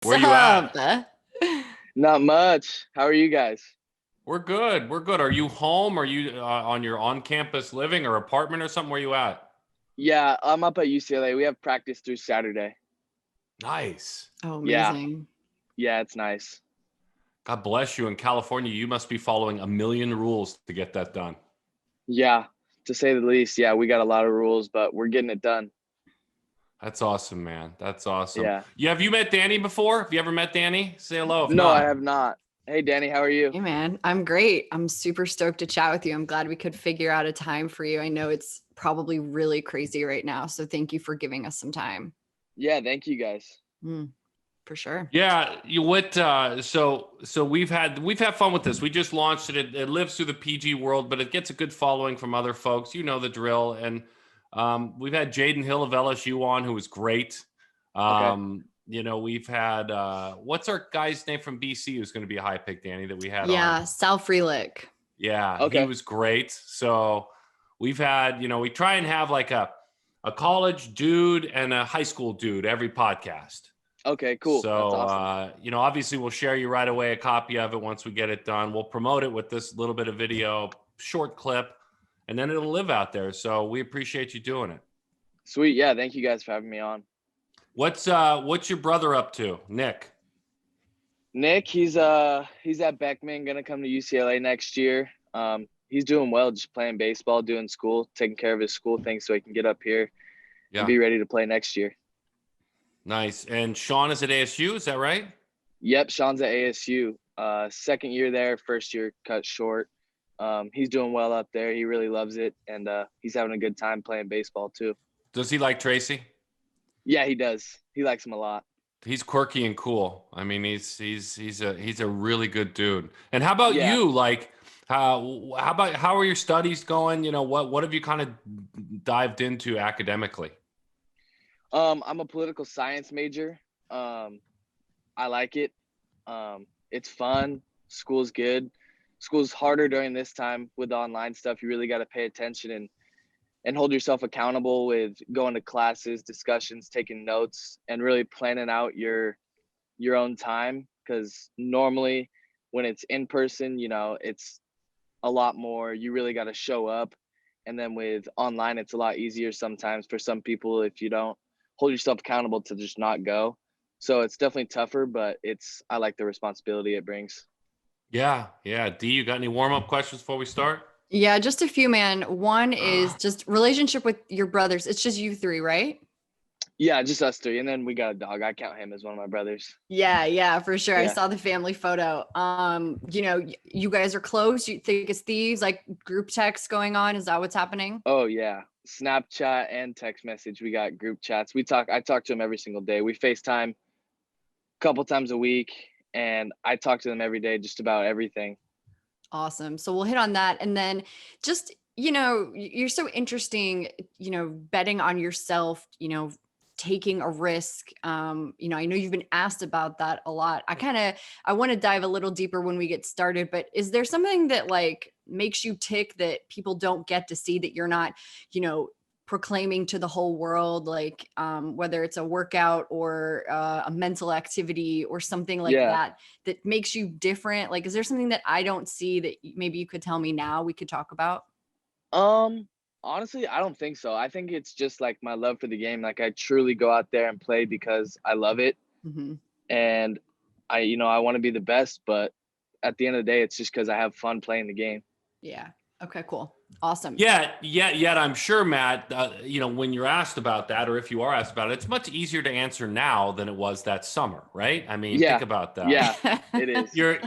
Where you at? Sup? Not much. How are you guys? We're good. We're good. Are you home? Are you on your on-campus living or apartment or something? Where you at? Yeah, I'm up at UCLA. We have practice through Saturday. Nice. Oh, Yeah, amazing. yeah, it's nice. God bless you. In California, you must be following a million rules to get that done. Yeah, to say the least. Yeah, we got a lot of rules, but we're getting it done. That's awesome, man. That's awesome. Yeah. Yeah, have you met Danny before? Have you ever met Danny? Say hello if No, I not. have not. Hey, Danny, how are you? Hey, man. I'm great. I'm super stoked to chat with you. I'm glad we could figure out a time for you. I know it's probably really crazy right now. So thank you for giving us some time. Yeah, thank you guys. For sure. Yeah, you what so we've had fun with this. We just launched it. It lives through the PG world, but it gets a good following from other folks. You know the drill. And we've had Jaden Hill of LSU on, who was great. Okay. We've had what's our guy's name from BC who's going to be a high pick, Danny, that we had Yeah. on? Sal Freelick. Yeah, he Okay. was great. So we've had, we try and have like a college dude and a high school dude every podcast. Okay, cool. That's So, awesome. obviously we'll share you right away a copy of it once we get it done. We'll promote it with this little bit of video, short clip, and then it'll live out there. So we appreciate you doing it. Sweet. Yeah, thank you guys for having me on. What's your brother up to, Nick? Nick, he's at Beckman, gonna come to UCLA next year. He's doing well, just playing baseball, doing school, taking care of his school things so he can get up here and Yeah, be ready to play next year. nice. And Sean is at ASU, is that right? Yep, Sean's at ASU. Second year there, first year cut short. He's doing well up there. He really loves it, and he's having a good time playing baseball too. Does he like Tracy? Yeah, he does. He likes him a lot. He's quirky and cool. I mean, he's a really good dude. And how about Yeah. you? Like, how are your studies going? What have you kind of dived into academically? I'm a political science major. I like it. It's fun. School's good. School's harder during this time with the online stuff. You really got to pay attention and hold yourself accountable with going to classes, discussions, taking notes, and really planning out your own time. Because normally, when it's in person, it's a lot more. You really got to show up, and then with online, it's a lot easier sometimes for some people if you don't hold yourself accountable to just not go. So it's definitely tougher, but I like the responsibility it brings. Yeah, yeah. D, you got any warm-up questions before we start? Yeah, just a few, man. One is just relationship with your brothers. It's just you three, right? Yeah, just us three. And then we got a dog. I count him as one of my brothers. Yeah, for sure. I Yeah. saw the family photo. You guys are close. You think it's thieves, like group text going on? Is that what's happening? Oh yeah. Snapchat and text message. We got group chats. I talk to him every single day. We FaceTime a couple times a week, and I talk to them every day just about everything. Awesome. So we'll hit on that. And then just, you're so interesting, betting on yourself, taking a risk. I know you've been asked about that a lot. I want to dive a little deeper when we get started, but is there something that like makes you tick that people don't get to see, that you're not, proclaiming to the whole world, like whether it's a workout or a mental activity or something like Yeah. that makes you different? Like, is there something that I don't see that maybe you could tell me now we could talk about? Honestly, I don't think so. I think it's just like my love for the game. Like I truly go out there and play because I love it. Mm-hmm. And I want to be the best, but at the end of the day, it's just because I have fun playing the game. Yeah. Okay, cool. Awesome. Yeah, yet I'm sure, Matt, when you're asked about that, or if you are asked about it, it's much easier to answer now than it was that summer, right? I mean, Yeah. think about that. Yeah, it is. Your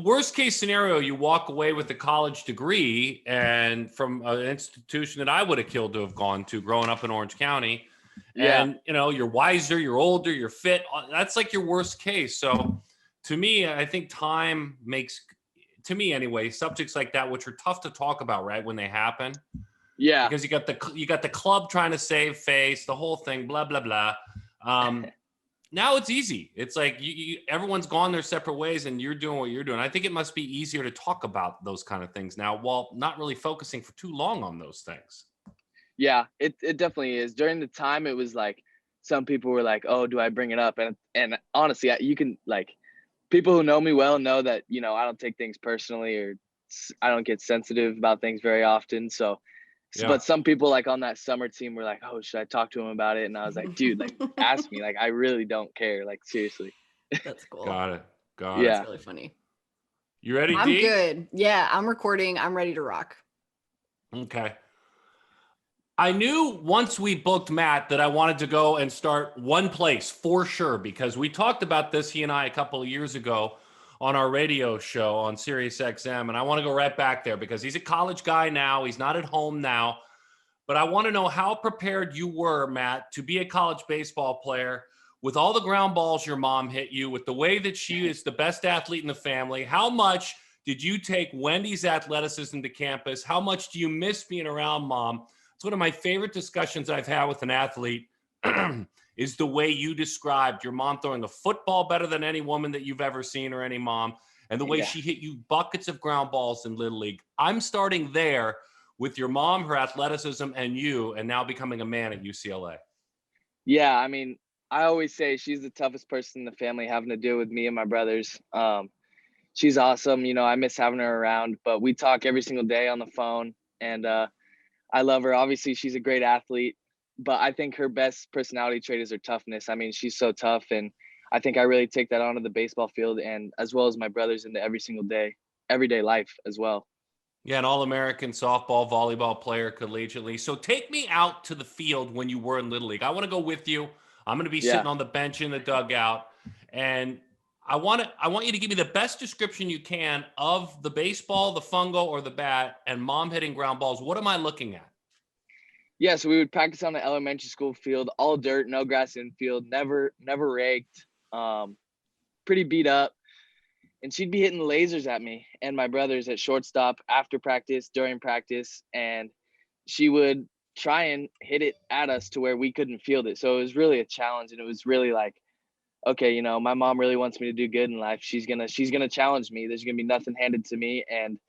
worst case scenario, you walk away with a college degree and from an institution that I would have killed to have gone to growing up in Orange County. Yeah. And, you're wiser, you're older, you're fit. That's like your worst case. So to me, I think time makes, to me anyway, subjects like that, which are tough to talk about, right, when they happen. Yeah. Because you got the club trying to save face, the whole thing, blah, blah, blah. Now it's easy. It's like everyone's gone their separate ways and you're doing what you're doing. I think it must be easier to talk about those kind of things now while not really focusing for too long on those things. Yeah, it definitely is. During the time, it was like some people were like, oh, do I bring it up? And honestly, you can, like, people who know me well know that, you know, I don't take things personally, or I don't get sensitive about things very often. So, Yeah. but some people, like, on that summer team were like, oh, should I talk to him about it? And I was like, dude, like, ask me. Like, I really don't care. Like, seriously. That's cool. Got it. Got That's it. Yeah. really funny. You ready, I'm D? good. Yeah, I'm recording. I'm ready to rock. Okay. I knew once we booked Matt that I wanted to go and start one place for sure, because we talked about this, he and I, a couple of years ago on our radio show on Sirius XM. And I want to go right back there because he's a college guy now. He's not at home now. But I want to know how prepared you were, Matt, to be a college baseball player with all the ground balls your mom hit you, with the way that she is the best athlete in the family. How much did you take Wendy's athleticism to campus? How much do you miss being around mom? It's one of my favorite discussions I've had with an athlete is the way you described your mom throwing a football better than any woman that you've ever seen, or any mom, and the way she hit you buckets of ground balls in Little League. I'm starting there with your mom, her athleticism, and you, and now becoming a man at UCLA. Yeah, I mean, I always say she's the toughest person in the family, having to deal with me and my brothers. She's awesome. You know, I miss having her around, but we talk every single day on the phone, and I love her. Obviously, she's a great athlete, but I think her best personality trait is her toughness. I mean, she's so tough, and I think I really take that onto the baseball field, and as well as my brothers, into every single day, everyday life as well. Yeah, an All-American softball, volleyball player collegiately. So take me out to the field when you were in Little League. I want to go with you. I'm going to be sitting Yeah. on the bench in the dugout, and I want you to give me the best description you can of the baseball, the fungo, or the bat, and mom hitting ground balls. What am I looking at? Yeah, so we would practice on the elementary school field, all dirt, no grass infield, never raked, pretty beat up. And she'd be hitting lasers at me and my brothers at shortstop after practice, during practice, and she would try and hit it at us to where we couldn't field it. So it was really a challenge, and it was really like, okay, you know, my mom really wants me to do good in life. She's gonna challenge me. There's gonna be nothing handed to me. And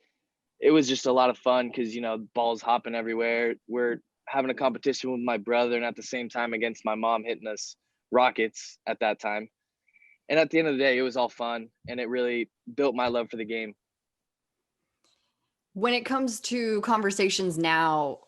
it was just a lot of fun because, you know, balls hopping everywhere. We're having a competition with my brother, and at the same time against my mom hitting us rockets at that time. And at the end of the day, it was all fun, and it really built my love for the game. When it comes to conversations now,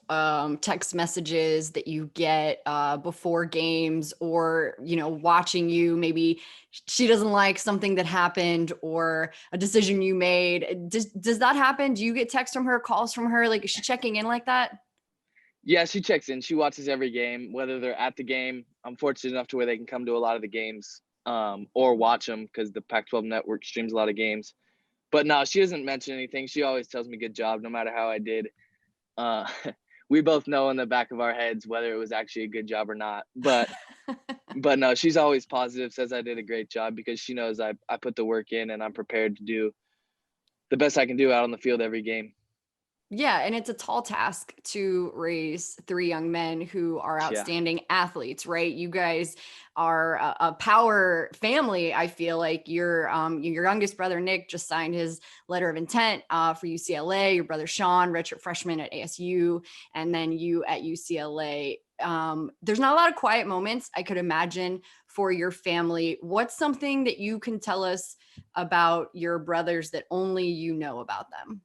text messages that you get before games, or, you know, watching you, maybe she doesn't like something that happened or a decision you made. Does that happen? Do you get texts from her, calls from her? Like, is she checking in like that? Yeah, she checks in. She watches every game, whether they're at the game. I'm fortunate enough to where they can come to a lot of the games, or watch them because the Pac-12 network streams a lot of games. But no, she doesn't mention anything. She always tells me good job, no matter how I did. Uh, we both know in the back of our heads whether it was actually a good job or not. But no, she's always positive, says I did a great job, because she knows I put the work in and I'm prepared to do the best I can do out on the field every game. Yeah, and it's a tall task to raise three young men who are outstanding athletes, right? You guys are a power family. I feel like your youngest brother Nick just signed his letter of intent for UCLA. Your brother Sean, redshirt freshman at ASU, and then you at UCLA. There's not a lot of quiet moments, I could imagine, for your family. What's something that you can tell us about your brothers that only you know about them?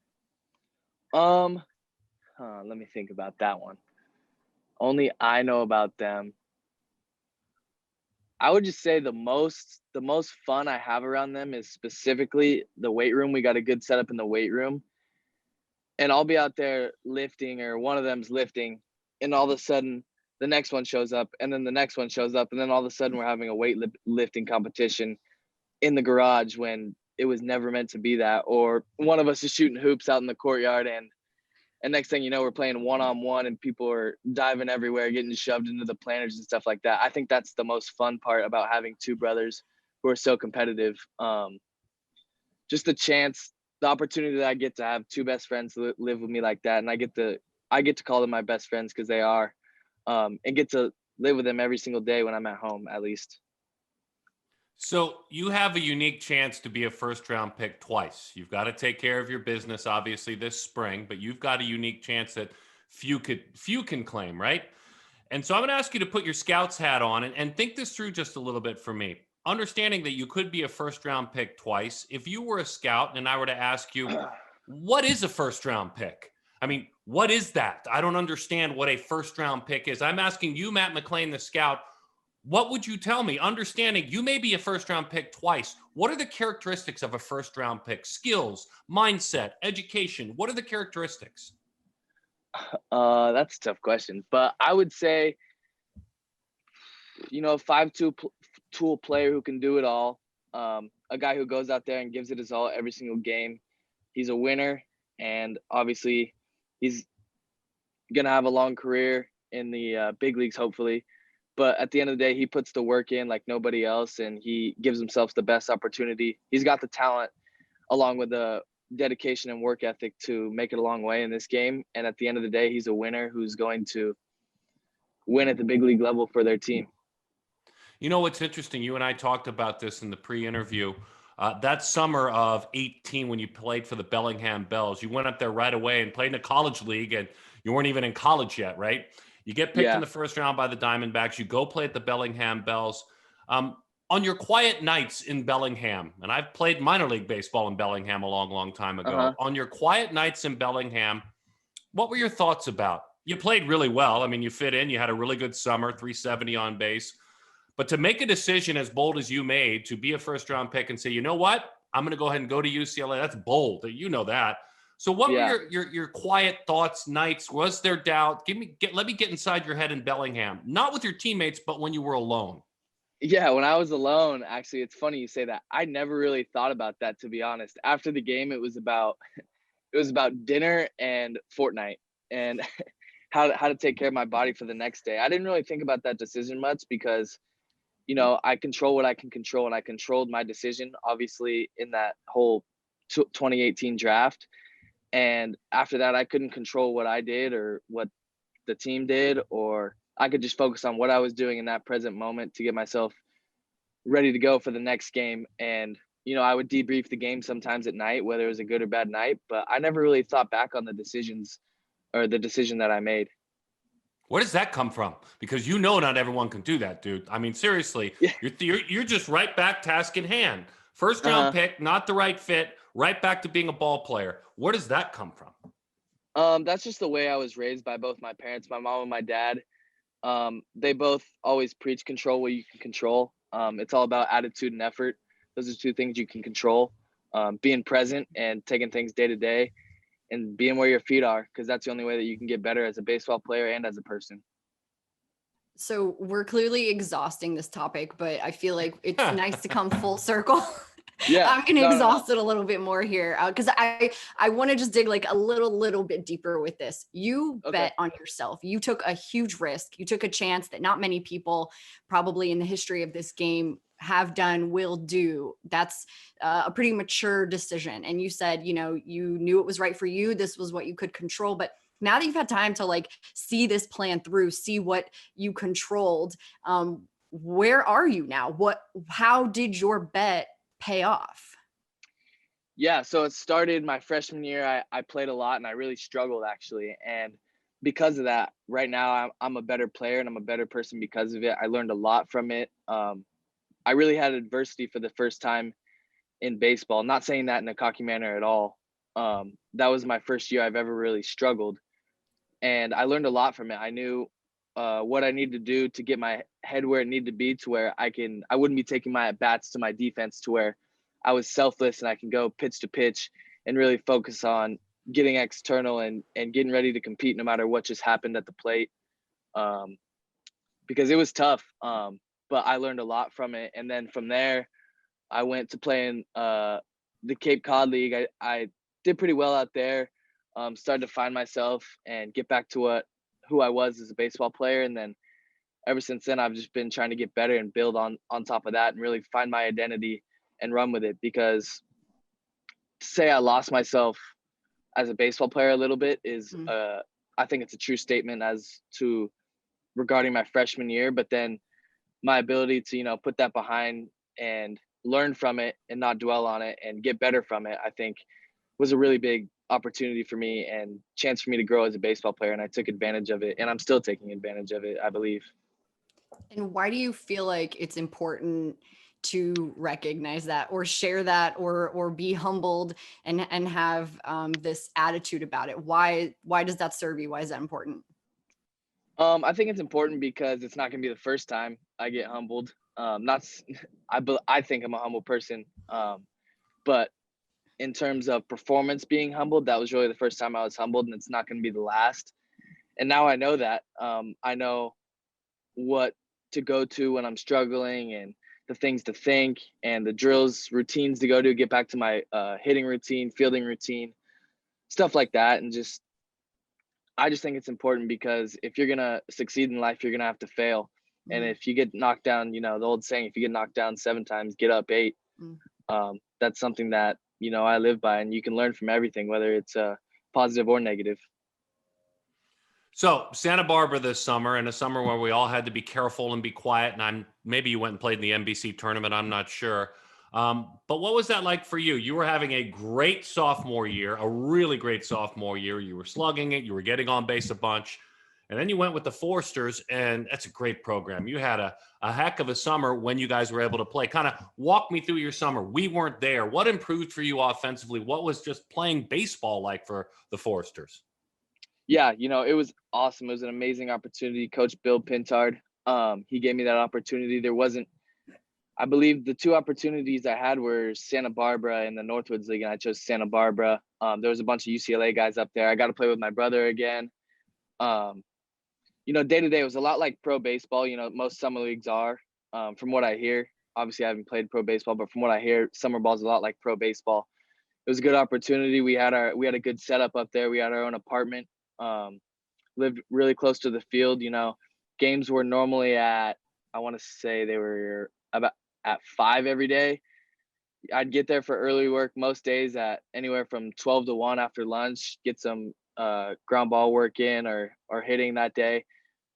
Let me think about that one. Only I know about them. I would just say the most fun I have around them is specifically the weight room. We got a good setup in the weight room, and I'll be out there lifting, or one of them's lifting, and all of a sudden the next one shows up, and then the next one shows up, and then all of a sudden we're having a weight lifting competition in the garage when it was never meant to be that. Or one of us is shooting hoops out in the courtyard, and next thing you know, we're playing one-on-one and people are diving everywhere, getting shoved into the planters and stuff like that. I think that's the most fun part about having two brothers who are so competitive. Just the opportunity that I get to have two best friends live with me like that. And I get to call them my best friends, because they are, and get to live with them every single day when I'm at home, at least. So you have a unique chance to be a first-round pick twice. You've got to take care of your business, obviously, this spring, but you've got a unique chance that few can claim, right? And so I'm going to ask you to put your Scouts hat on and think this through just a little bit for me. Understanding that you could be a first round pick twice. If you were a scout and I were to ask you, what is a first round pick? I mean, what is that? I don't understand what a first round pick is. I'm asking you, Matt McClain, the scout, what would you tell me? Understanding you may be a first round pick twice. What are the characteristics of a first round pick? Skills, mindset, education. What are the characteristics? That's a tough question, but I would say, a 5'2" tool player who can do it all. A guy who goes out there and gives it his all every single game. He's a winner, and obviously he's going to have a long career in the big leagues, hopefully. But at the end of the day, he puts the work in like nobody else, and he gives himself the best opportunity. He's got the talent along with the dedication and work ethic to make it a long way in this game. And at the end of the day, he's a winner who's going to win at the big league level for their team. You know what's interesting? You and I talked about this in the pre-interview. That summer of 18, when you played for the Bellingham Bells, you went up there right away and played in a college league, and you weren't even in college yet, right? You get picked in the first round by the Diamondbacks. You go play at the Bellingham Bells. On your quiet nights in Bellingham, and I've played minor league baseball in Bellingham a long, long time ago. On your quiet nights in Bellingham, what were your thoughts about? You played really well. I mean, you fit in. You had a really good summer, 370 on base. But to make a decision as bold as you made to be a first-round pick and say, you know what, I'm going to go ahead and go to UCLA. That's bold. You know that. So what were your quiet thoughts, nights? Was there doubt? Let me get inside your head in Bellingham, not with your teammates, but when you were alone. Yeah, when I was alone, actually, it's funny you say that. I never really thought about that, to be honest. After the game, it was about dinner and Fortnite and how to take care of my body for the next day. I didn't really think about that decision much because, I control what I can control, and I controlled my decision, obviously, in that whole 2018 draft. And after that, I couldn't control what I did or what the team did, or I could just focus on what I was doing in that present moment to get myself ready to go for the next game. And, I would debrief the game sometimes at night, whether it was a good or bad night, but I never really thought back on the decisions or the decision that I made. Where does that come from? Because not everyone can do that, dude. I mean, seriously, you're just right back, task in hand. First round pick, not the right fit, right back to being a ball player. Where does that come from? That's just the way I was raised by both my parents, my mom and my dad. They both always preach control what you can control. It's all about attitude and effort. Those are two things you can control. Being present and taking things day to day, and being where your feet are, because that's the only way that you can get better as a baseball player and as a person. So we're clearly exhausting this topic, but I feel like it's nice to come full circle. Yeah, I'm going to exhaust it a little bit more here because I want to just dig like a little bit deeper with this. You bet on yourself. You took a huge risk. You took a chance that not many people probably in the history of this game have done, will do. That's a pretty mature decision. And you said, you knew it was right for you. This was what you could control. But now that you've had time to like see this plan through, see what you controlled, where are you now? How did your bet pay off? Yeah, so it started my freshman year. I played a lot and I really struggled actually. And because of that, right now I'm a better player and I'm a better person because of it. I learned a lot from it. I really had adversity for the first time in baseball. Not saying that in a cocky manner at all. That was my first year I've ever really struggled. And I learned a lot from it. I knew what I needed to do to get my head where it needed to be, to where I wouldn't be taking my at-bats to my defense, to where I was selfless and I can go pitch to pitch and really focus on getting external and getting ready to compete no matter what just happened at the plate. Because it was tough, but I learned a lot from it. And then from there, I went to play in the Cape Cod League. I did pretty well out there, started to find myself and get back to who I was as a baseball player. And then ever since then, I've just been trying to get better and build on top of that and really find my identity and run with it. Because to say I lost myself as a baseball player a little bit is, I think it's a true statement as to regarding my freshman year, but then my ability to, put that behind and learn from it and not dwell on it and get better from it, I think was a really big opportunity for me and chance for me to grow as a baseball player. And I took advantage of it, and I'm still taking advantage of it, I believe. And why do you feel like it's important to recognize that or share that or be humbled and have this attitude about it? Why does that serve you? Why is that important? I think it's important because it's not going to be the first time I get humbled. Not, I think I'm a humble person. But in terms of performance being humbled, that was really the first time I was humbled, and it's not going to be the last. And now I know that. I know what to go to when I'm struggling, and the things to think, and the drills, routines to go to, get back to my hitting routine, fielding routine, stuff like that. And I just think it's important because if you're going to succeed in life, you're going to have to fail. And if you get knocked down, the old saying, if you get knocked down 7 times, get up 8. That's something that, I live by, and you can learn from everything, whether it's positive or negative. So Santa Barbara this summer, and a summer where we all had to be careful and be quiet. And maybe you went and played in the NBC tournament. I'm not sure. But what was that like for you? You were having a great sophomore year, a really great sophomore year. You were slugging it. You were getting on base a bunch. And then you went with the Forsters, and that's a great program. You had a heck of a summer when you guys were able to play. Kind of walk me through your summer. We weren't there. What improved for you offensively? What was just playing baseball like for the Forsters? Yeah, it was awesome. It was an amazing opportunity. Coach Bill Pintard, he gave me that opportunity. I believe the 2 opportunities I had were Santa Barbara and the Northwoods League, and I chose Santa Barbara. There was a bunch of UCLA guys up there. I got to play with my brother again. Day to day, it was a lot like pro baseball. Most summer leagues are, from what I hear. Obviously, I haven't played pro baseball, but from what I hear, summer ball is a lot like pro baseball. It was a good opportunity. We had a good setup up there. We had our own apartment. Lived really close to the field. Games were normally I want to say they were about at 5 every day. I'd get there for early work most days at anywhere from 12 to 1 after lunch, get some ground ball work in or hitting that day,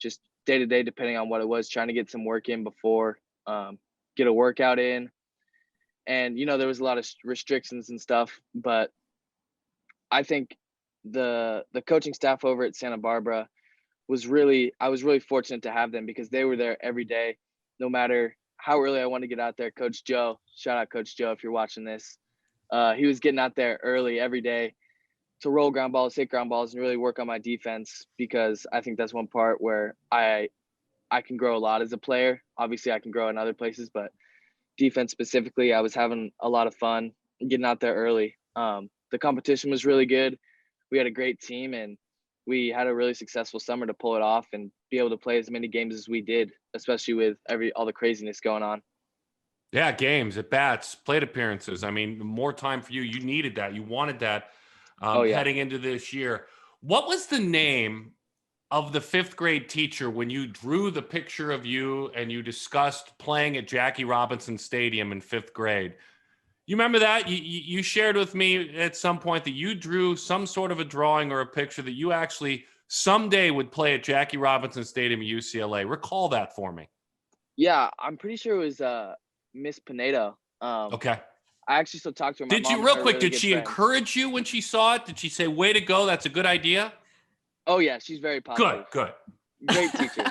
just day to day, depending on what it was, trying to get some work in before, get a workout in. And, there was a lot of restrictions and stuff, but I think the coaching staff over at Santa Barbara I was really fortunate to have them because they were there every day, no matter how early I wanted to get out there. Coach Joe, shout out Coach Joe if you're watching this. He was getting out there early every day to roll ground balls, hit ground balls, and really work on my defense, because I think that's one part where I can grow a lot as a player. Obviously, I can grow in other places, but defense specifically, I was having a lot of fun getting out there early. The competition was really good. We had a great team, and we had a really successful summer to pull it off and be able to play as many games as we did, especially with all the craziness going on. Yeah, games, at bats, plate appearances. I mean, more time for you. You needed that. You wanted that heading into this year. What was the name of the 5th grade teacher when you drew the picture of you and you discussed playing at Jackie Robinson Stadium in 5th grade? You remember that? You shared with me at some point that you drew some sort of a drawing or a picture that you actually someday would play at Jackie Robinson Stadium at UCLA. Recall that for me. Yeah, I'm pretty sure it was Miss Pinedo. Okay. I actually still talk to her. Did you, real quick, did she encourage you when she saw it? Did she say, way to go, that's a good idea? Oh, yeah, she's very positive. Good. Great teacher.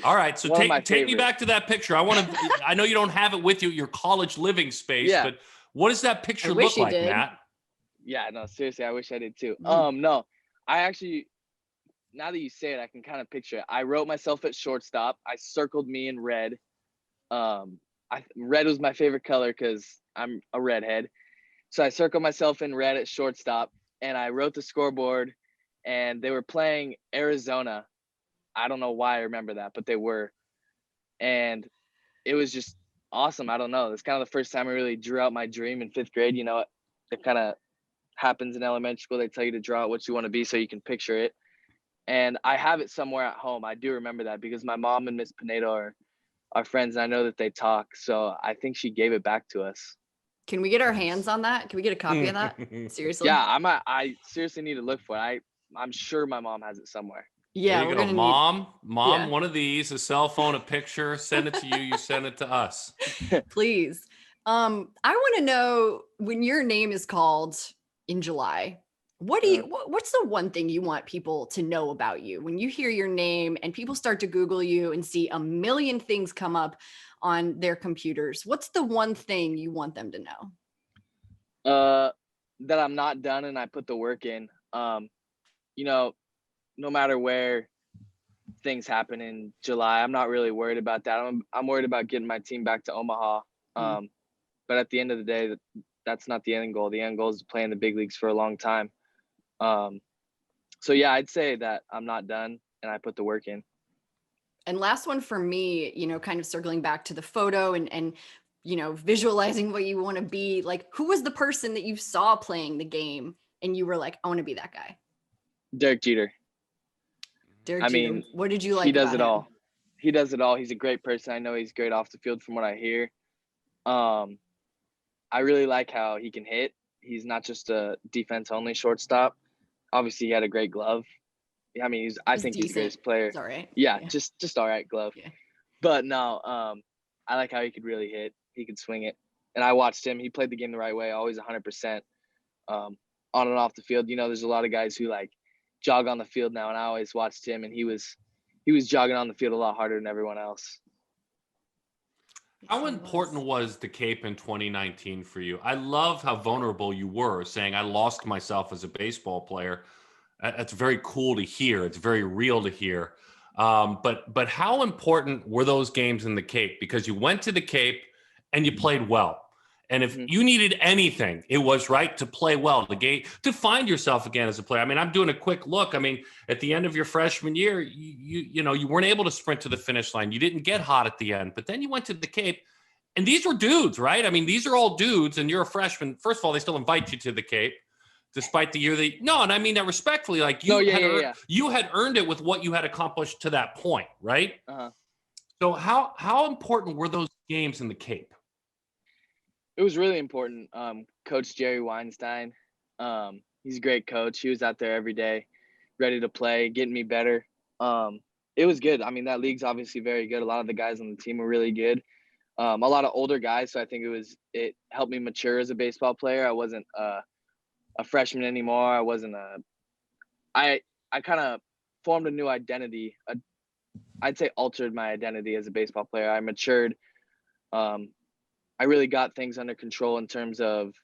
All right, so take me back to that picture. I know you don't have it with you at your college living space, but what does that picture look like, Matt? Yeah, no, seriously, I wish I did too. No, I actually, now that you say it, I can kind of picture it. I wrote myself at shortstop. I circled me in red. Red was my favorite color because I'm a redhead. So I circled myself in red at shortstop, and I wrote the scoreboard, and they were playing Arizona. I don't know why I remember that, but they were. And it was just awesome. I don't know. It's kind of the first time I really drew out my dream in 5th grade. It kind of happens in elementary school. They tell you to draw out what you want to be so you can picture it. And I have it somewhere at home. I do remember that because my mom and Miss Pinedo are friends, and I know that they talk. So I think she gave it back to us. Can we get our hands on that? Can we get a copy of that? Seriously? Yeah, I seriously need to look for it. I'm sure my mom has it somewhere. Yeah, we're gonna mom, one of these, a cell phone, a picture, send it to you, you send it to us. Please. I want to know, when your name is called in July, what's the one thing you want people to know about you when you hear your name and people start to Google you and see a million things come up on their computers? What's the one thing you want them to know? That I'm not done and I put the work in. You know, no matter where things happen in July, I'm not really worried about that. I'm worried about getting my team back to Omaha. But at the end of the day, that's not the end goal. The end goal is to play in the big leagues for a long time. So yeah, I'd say that I'm not done and I put the work in. And last one for me, kind of circling back to the photo and visualizing what you want to be, like, who was the person that you saw playing the game and you were like, I want to be that guy? Derek Jeter. Derek Jeter. What did you like? He does about it him? all. He does it all. He's a great person. I know he's great off the field from what I hear. I really like how he can hit. He's not just a defense only shortstop. Obviously, he had a great glove. I mean, I think he's the greatest player. It's all right. Yeah, just all right glove. Yeah. But no, I like how he could really hit. He could swing it. And I watched him. He played the game the right way, always 100%. On and off the field. There's a lot of guys who like jog on the field now, and I always watched him, and he was jogging on the field a lot harder than everyone else. How important was the Cape in 2019 for you? I love how vulnerable you were, saying I lost myself as a baseball player. That's very cool to hear. It's very real to hear. But how important were those games in the Cape? Because you went to the Cape and you played well. And if you needed anything, it was right to play well, to find yourself again as a player. I mean, I'm doing a quick look. I mean, at the end of your freshman year, you weren't able to sprint to the finish line. You didn't get hot at the end, but then you went to the Cape, and these were dudes, right? I mean, these are all dudes, and you're a freshman. First of all, they still invite you to the Cape, despite the year and I mean that respectfully. Like you had earned it with what you had accomplished to that point, right? Uh-huh. So how important were those games in the Cape? It was really important. Coach Jerry Weinstein, he's a great coach. He was out there every day, ready to play, getting me better. It was good. I mean, that league's obviously very good. A lot of the guys on the team were really good. A lot of older guys, so I think it helped me mature as a baseball player. I wasn't a freshman anymore. I kind of formed a new identity. I'd say altered my identity as a baseball player. I matured. I really got things under control in terms of,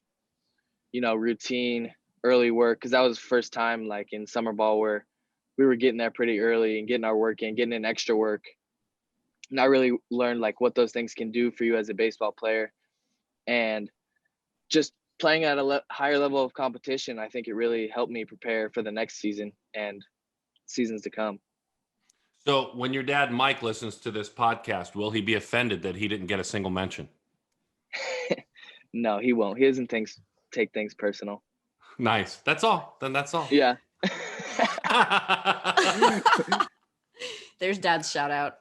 routine, early work, because that was the first time like in summer ball where we were getting there pretty early and getting our work in, getting in extra work. And I really learned like what those things can do for you as a baseball player. And just playing at a higher level of competition, I think it really helped me prepare for the next season and seasons to come. So when your dad, Mike, listens to this podcast, will he be offended that he didn't get a single mention? No, he won't. He doesn't take things personal. Nice. That's all. Then that's all. Yeah. There's Dad's shout out.